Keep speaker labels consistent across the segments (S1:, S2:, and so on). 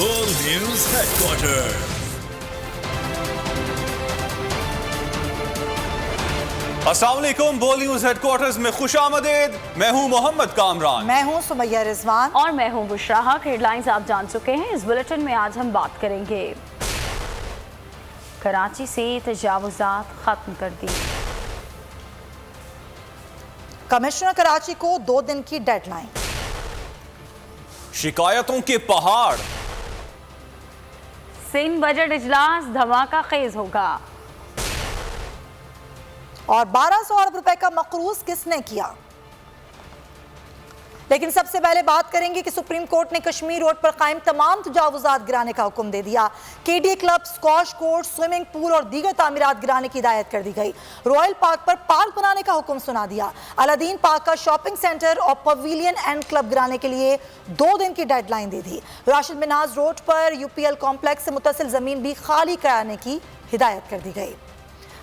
S1: World News Headquarters. अस्सलाम वालेकुम। बोल न्यूज हेडक्वार्टर्स में खुशामदीद। मैं हूं मोहम्मद कामरान।
S2: मैं हूं सुमैया रिजवान
S3: और मैं हूं बुशरा हक। हेडलाइंस आप जान चुके हैं। इस बुलेटिन में आज हम बात करेंगे, कराची से तजावुजात खत्म कर दी।
S2: कमिश्नर कराची को 2 दिन की डेडलाइन।
S1: शिकायतों के पहाड़।
S3: सिंध बजट इजलास धमाका खेज होगा।
S2: और 1200 अरब रुपए का मकरूज किसने किया। लेकिन सबसे पहले बात करेंगे कि सुप्रीम कोर्ट ने कश्मीर रोड पर कायम तमाम तजावुजात गिराने का हुक्म दे दिया। KDA club, squash court, swimming pool और दीगर तामीरात गिराने की हिदायत कर दी गई। रॉयल पार्क पर पार्क बनाने का हुक्म सुना दिया। अलादीन पार्क का शॉपिंग सेंटर और पवेलियन एंड क्लब गिराने के लिए 2 दिन की डेडलाइन दे दी। राशिद मिनाज रोड पर यूपीएल कॉम्प्लेक्स से मुत्तसिल जमीन भी खाली कराने की हिदायत कर दी गई।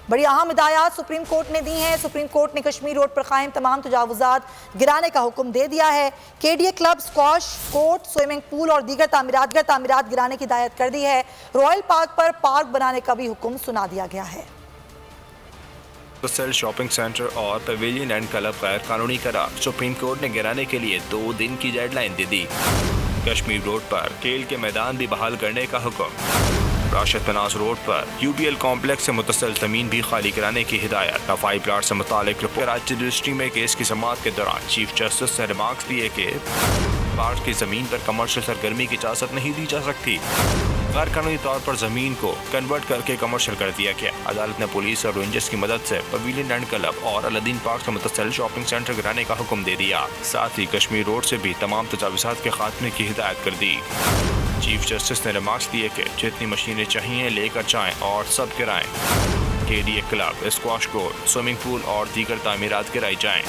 S2: बड़ी अहम हिदायत सुप्रीम कोर्ट ने दी हैं। सुप्रीम कोर्ट ने कश्मीर रोड पर कायम तमाम तजावुजात गिराने का हुक्म दे दिया है। KDA club, squash court, swimming pool और दीगर तामीरात गिराने की हिदायत कर दी है। रॉयल पार्क पर पार्क बनाने का भी हुक्म सुना दिया गया है।
S4: सेल शॉपिंग सेंटर और पवेलियन एंड क्लब गैर कानूनी करार सुप्रीम कोर्ट ने गिराने के लिए 2 दिन की डेडलाइन दे दी। कश्मीर रोड पर खेल के मैदान भी बहाल करने का हुक्म। राशिद मिनाज रोड पर यूपीएल कॉम्प्लेक्स से मुत्तसिल जमीन भी खाली कराने की हिदायत। दफाई प्लाट से मुतालिक कराची रजिस्ट्री में केस की समाअत के दौरान चीफ जस्टिस ने रिमार्क्स दिए कि पार्क की जमीन पर कमर्शियल सरगर्मी की इजाजत नहीं दी जा सकती। गैर कानूनी तौर पर जमीन को कन्वर्ट करके कमर्शियल कर दिया गया। अदालत ने पुलिस और रेंजर्स की मदद से पवेलियन एंड क्लब और अलादीन पार्क से मुत्तसिल शॉपिंग सेंटर गिराने का हुक्म दे दिया। साथ ही कश्मीर रोड से भी तमाम तजावुजात के खात्मे की हिदायत कर दी। चीफ जस्टिस ने रिमार्क्स दिए कि जितनी मशीनें चाहिए लेकर जाएं और सब गिराएं। KDA club, squash court, swimming pool और दीगर तामीरात गिराई जाएं।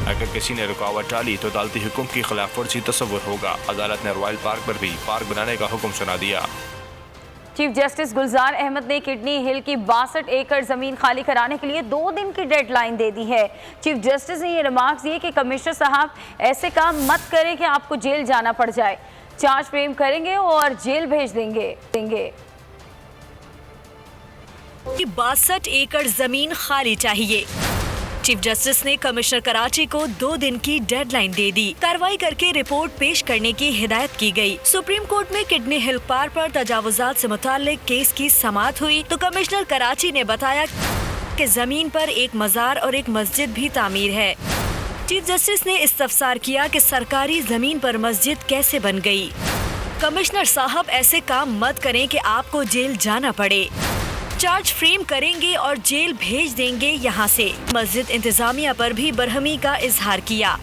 S4: अगर किसी ने रुकावट डाली तो अदालती हुक्म की खिलाफ वर्जी तस्वुर होगा। अदालत ने रॉयल पार्क पर भी पार्क बनाने का हुक्म सुना दिया।
S3: चीफ जस्टिस गुलजार अहमद ने किडनी हिल की 62 एकड़ जमीन खाली कराने के लिए 2 दिन की डेडलाइन दे दी है। चीफ जस्टिस ने ये रिमार्क्स दिए कि कमिश्नर साहब ऐसे काम मत करें कि आपको जेल जाना पड़ जाए। चार्ज फ्रेम करेंगे और जेल भेज देंगे।
S5: 62 एकड़ जमीन खाली चाहिए। चीफ जस्टिस ने कमिश्नर कराची को 2 दिन की डेडलाइन दे दी। कार्रवाई करके रिपोर्ट पेश करने की हिदायत की गई। सुप्रीम कोर्ट में किडनी हिल पार्क पर तजावुजात से मुताल्लिक केस की समाअत हुई तो कमिश्नर कराची ने बताया कि जमीन पर एक मजार और एक मस्जिद भी तामीर है। चीफ जस्टिस ने इस्तफसार किया कि सरकारी जमीन पर मस्जिद कैसे बन गई। कमिश्नर साहब ऐसे काम मत करें कि आपको जेल जाना पड़े। चार्ज फ्रेम करेंगे और जेल भेज देंगे यहाँ से। मस्जिद इंतजामिया पर भी बरहमी का इजहार किया।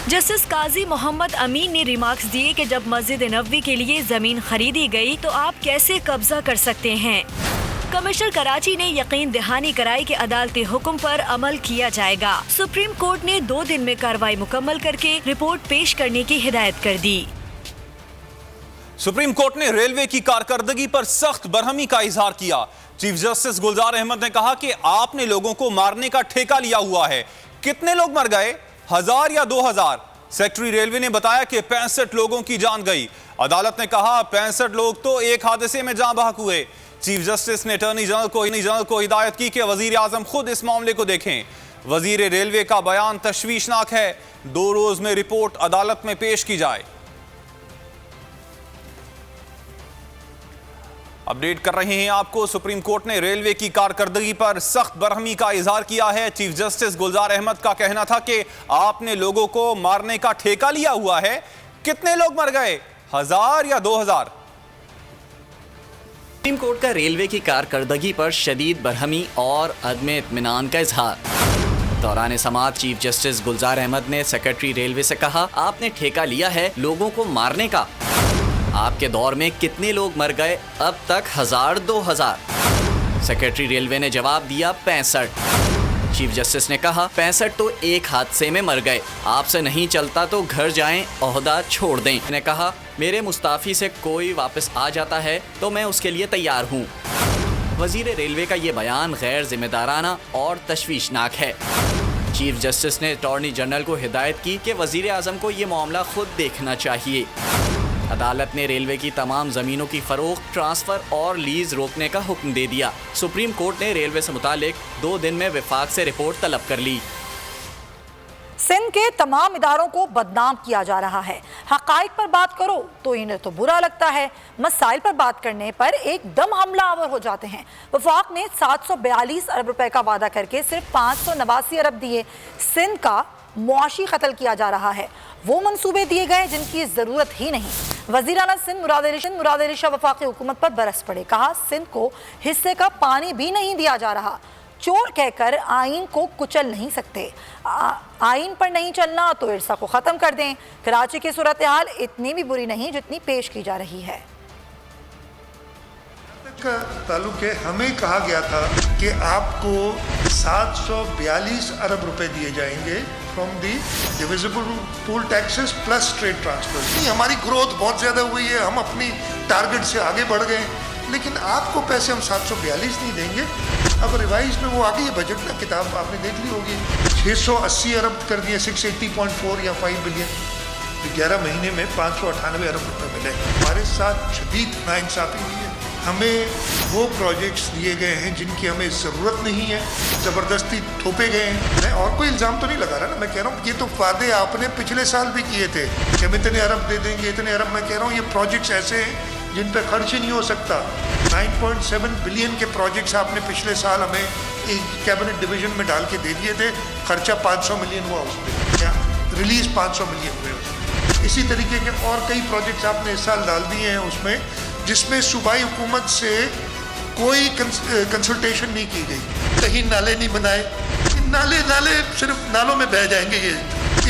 S5: जस्टिस काजी मोहम्मद अमीन ने रिमार्क्स दिए कि जब मस्जिद नबवी के लिए जमीन खरीदी गई तो आप कैसे कब्जा कर सकते हैं। कमिश्नर कराची ने यकीन दहानी कराई कि अदालती हुक्म पर अमल किया जाएगा। सुप्रीम कोर्ट ने 2 दिन में कार्रवाई मुकम्मल करके रिपोर्ट पेश करने की हिदायत कर दी।
S1: सुप्रीम कोर्ट ने रेलवे की कारकर्दगी पर सख्त बरहमी का इजहार किया। चीफ जस्टिस गुलजार अहमद ने कहा कि आपने लोगों को मारने का ठेका लिया हुआ है। कितने लोग मर गए, 1000 या 2000? सेक्रेटरी रेलवे ने बताया कि 65 लोगों की जान गई। अदालत ने कहा 65 लोग तो एक हादसे में जान बहक हुए। चीफ जस्टिस ने अटॉर्नी जनरल को हिदायत की कि वजीर आजम खुद इस मामले को देखें। वजीर रेलवे का बयान तशवीशनाक है। 2 रोज में रिपोर्ट अदालत में पेश की जाए। अपडेट कर रहे हैं आपको। सुप्रीम कोर्ट ने रेलवे की कारकर्दगी पर सख्त बरहमी का इजहार किया है। चीफ जस्टिस गुलजार अहमद का कहना था कि आपने लोगों को मारने का ठेका लिया हुआ है। कितने लोग मर गए, 1000 या 2000?
S6: सुप्रीम कोर्ट का रेलवे की कारकर्दगी पर शदीद बरहमी और अदम इत्मीनान का इजहार। दौरान समाअत चीफ जस्टिस गुलजार अहमद ने सेक्रेटरी रेलवे से कहा, आपने ठेका लिया है लोगों को मारने का। आपके दौर में कितने लोग मर गए अब तक, 1000-2000? सेक्रेटरी रेलवे ने जवाब दिया 65। चीफ जस्टिस ने कहा 65 तो एक हादसे में मर गए, आपसे नहीं चलता तो घर जाएं, ओहदा छोड़ दें। मैंने कहा मेरे मुस्ताफी से कोई वापस आ जाता है तो मैं उसके लिए तैयार हूँ। वजीर रेलवे का ये बयान गैर जिम्मेदाराना और तशवीशनाक है। चीफ जस्टिस ने अटॉर्नी जनरल को हिदायत की कि वजीर आजम को ये मामला खुद देखना चाहिए। अदालत ने रेलवे की तमाम जमीनों की फरोख्त, ट्रांसफर और लीज रोकने का हुक्म दे दिया। सुप्रीम कोर्ट ने रेलवे से मुतालिक 2 दिन में विफाक से रिपोर्ट तलब कर ली।
S2: सिंध के तमाम इदारों को बदनाम किया जा रहा है। हकाइक पर बात करो तो इन्हें तो बुरा लगता है, मसाइल पर बात करने पर एकदम हमलावर हो जाते हैं। वफाक ने 742 अरब रुपए का वादा करके सिर्फ 589 अरब दिए। सिंध का मुआशी कत्ल किया जा रहा है। वो मंसूबे दिए गए जिनकी ज़रूरत ही नहीं। वज़ीर आला सिंध मुराद अली शाह वफाकी हुकूमत पर बरस पड़े। कहा सिंध को हिस्से का पानी भी नहीं दिया जा रहा। चोर कहकर आइन को कुचल नहीं सकते। आइन पर नहीं चलना तो इरसा को ख़त्म कर दें। कराची की सूरत हाल इतनी भी बुरी नहीं जितनी पेश की जा रही है।
S7: का ताल्लुक है, हमें कहा गया था कि आपको 742 अरब रुपए दिए जाएंगे from the divisible pool taxes plus trade transfer. हमारी ग्रोथ बहुत ज़्यादा हुई है, हम अपनी टारगेट से आगे बढ़ गए, लेकिन आपको पैसे हम 742 नहीं देंगे। अब रिवाइज में वो आ गई है बजट में, किताब आपने देख ली होगी। 680 अरब कर दिए, 680.4 या 5 बिलियन। 11 महीने में 598 अरब रुपए मिले। हमारे साथ शदीद नाइंसाफी हुई है। हमें वो प्रोजेक्ट्स दिए गए हैं जिनकी हमें ज़रूरत नहीं है, ज़बरदस्ती थोपे गए हैं। मैं और कोई इल्ज़ाम तो नहीं लगा रहा ना, मैं कह रहा हूँ ये तो वादे आपने पिछले साल भी किए थे कि हम इतने अरब दे देंगे, इतने अरब। मैं कह रहा हूँ ये प्रोजेक्ट्स ऐसे हैं जिन पर खर्च ही नहीं हो सकता। 9.7 बिलियन के प्रोजेक्ट्स आपने पिछले साल हमें एक कैबिनेट डिवीजन में डाल के दे दिए थे। खर्चा 500 मिलियन हुआ उस पर, क्या रिलीज 500 मिलियन हुए उसमें। इसी तरीके के और कई प्रोजेक्ट्स आपने इस साल डाल दिए हैं उसमें, जिसमें सूबाई हुकूमत से कोई कंसल्टेशन नहीं की गई। कहीं नाले नहीं बनाए, नाले सिर्फ नालों में बह जाएंगे। ये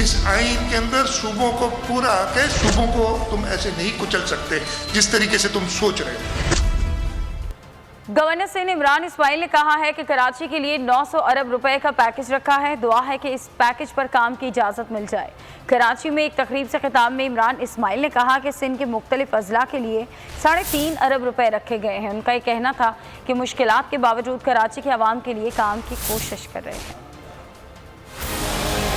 S7: इस आइन के अंदर सूबों को पूरा आके, सूबों को तुम ऐसे नहीं कुचल सकते जिस तरीके से तुम सोच रहे हो।
S3: गवर्नर सिंध इमरान इस्माइल ने कहा है कि कराची के लिए 900 अरब रुपए का पैकेज रखा है। दुआ है कि इस पैकेज पर काम की इजाज़त मिल जाए। कराची में एक तकरीब से खिताब में इमरान इस्माइल ने कहा कि सिंध के मुख्तलिफ अजला के लिए 3.5 अरब रुपए रखे गए हैं। उनका ये कहना था कि मुश्किलात के बावजूद कराची के आवाम के लिए काम की कोशिश कर रहे हैं।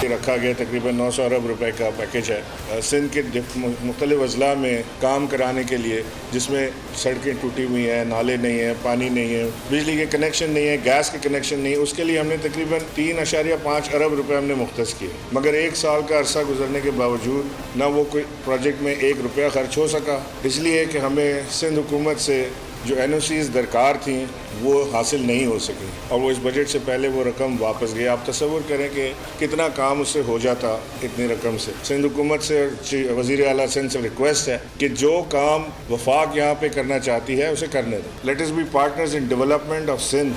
S8: रखा गया तकरीबन 900 अरब रुपए का पैकेज है सिंध के मुख्तलिफ अजला में काम कराने के लिए, जिसमें सड़कें टूटी हुई हैं, नाले नहीं हैं, पानी नहीं है, बिजली के कनेक्शन नहीं है, गैस के कनेक्शन नहीं है। उसके लिए हमने तकरीबन 3.5 अरब रुपए हमने मुख्तस किए। मगर 1 साल का अरसा गुजरने के बावजूद ना वो कोई प्रोजेक्ट में 1 रुपया खर्च हो सका, इसलिए कि हमें सिंध हुकूमत से जो NOCs दरकार थी वो हासिल नहीं हो सकी और वो इस बजट से पहले वो रकम वापस गई। आप तसव्वुर करें कि कितना काम उससे हो जाता इतनी रकम से। सिंध हुकूमत से वज़ीर आला सिंध से रिक्वेस्ट है कि जो काम वफाक यहाँ पे करना चाहती है उसे करने दो। Let us be partners in development of Sindh.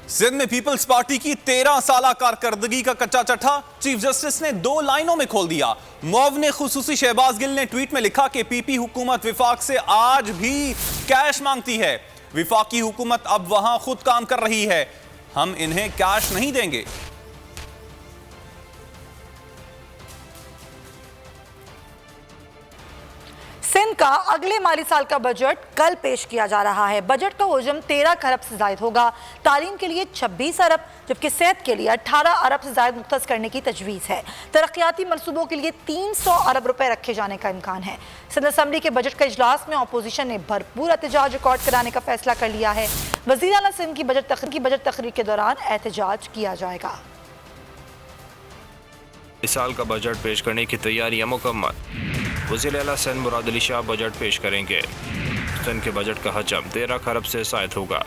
S1: Sindh में पीपल्स पार्टी की 13 साला कारकर्दगी का कच्चा चट्टा चीफ जस्टिस ने 2 लाइनों में खोल दिया। मुआविन खुसूसी शहबाज गिल ने ट्वीट में लिखा कि PP हुकूमत विफाक से आज भी कैश मांगती है। विफाकी हुकूमत अब वहां खुद काम कर रही है, हम इन्हें कैश नहीं देंगे।
S2: सिंध का अगले माली साल का बजट कल पेश किया जा रहा है। बजट का हजम 13 खरब से जायद होगा। तालीम के लिए 26 अरब जबकि सेहत के लिए 18 अरब से जायद मुख्तस करने की तजवीज़ है। तरक्याती मनसूबों के लिए 300 अरब रुपए रखे जाने का इम्कान है। सिंध असम्बली के बजट का इजलास में अपोजिशन ने भरपूर एहतजाज रिकॉर्ड कराने का फैसला कर लिया है। वज़ीर आला सिंध की बजट तकरीर के दौरान एहतजाज किया जाएगा।
S4: इस साल का बजट पेश करने की तैयारियां मुकम्मल। वज़ीर आला सिंध मुराद अली शाह बजट पेश करेंगे। सिंध के बजट का हजम 13 खरब से ज़ायद होगा।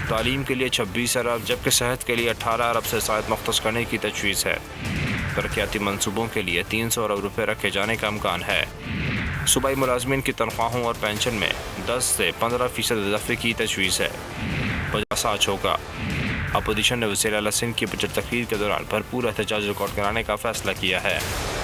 S4: तालीम के लिए 26 अरब जबकि सेहत के लिए 18 अरब से ज़ायद मुख्तस करने की तजवीज़ है। तरक्याती मनसूबों के लिए 300 अरब रुपये रखे जाने का इम्कान है। सूबाई मुलाजमीन की तनख्वाहों और पेंशन में 10 से 15% इजाफे की तजवीज़ है। बजट आज होगा। अपोजिशन ने वज़ीर आला सिंध की बजट तकरीर के दौरान भरपूर एहतजाज रिकॉर्ड कराने का फैसला किया है।